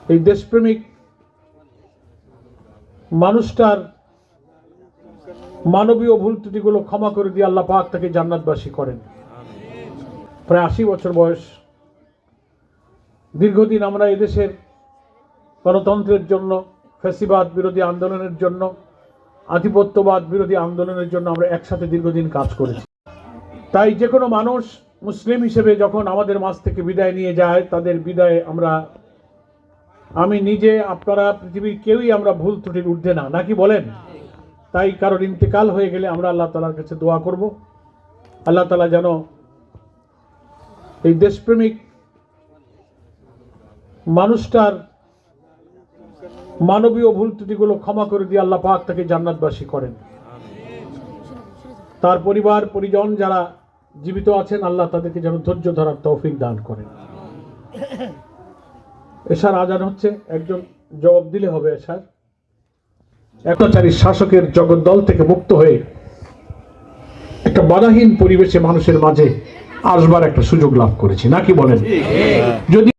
এই দেশপ্রেমিক মানুষটার মানবীয় ভুল ত্রুটিগুলো ক্ষমা করে দিয়ে আল্লাহ পাক তাকে জান্নাতবাসী করেন। প্রায় 80 বছর বয়স। দীর্ঘদিন আমরা এদেশের গণতন্ত্রের জন্য, ফ্যাসিবাদ বিরোধী আন্দোলনের জন্য, আধিপত্যবাদ বিরোধী আন্দোলনের জন্য আমরা একসাথে দীর্ঘদিন কাজ করেছি। তাই যে কোনো মানুষ মুসলিম হিসেবে যখন আমাদের মাঝ থেকে বিদায় নিয়ে যায়, তাদের বিদায়ে আমি নিজে, আপনারা, পৃথিবীর কেউই আমরা ভুল ত্রুটির ঊর্ধ্বে না, নাকি বলেন? তাই কারোর ইন্তেকাল হয়ে গেলে আমরা আল্লাহ তাআলার কাছে দোয়া করব, আল্লাহ তাআলা যেন এই দেশপ্রেমিক মানুষটার মানবীয় ভুল ত্রুটিগুলো ক্ষমা করে দিয়ে আল্লাহ পাক তাকে জান্নাতবাসী করেন। তার পরিবার পরিজন যারা জীবিত আছেন, আল্লাহ তাদেরকে যেন ধৈর্য ধরার তৌফিক দান করেন। এশার আজান হচ্ছে, একজন জবাব দিলে হবে। এশার একচারী শাসকের জগদ্দল থেকে মুক্ত হয়ে একটা বাধাহীন পরিবেশে মানুষের মাঝে আসবার একটা সুযোগ লাভ করেছি, নাকি বলেন? যদি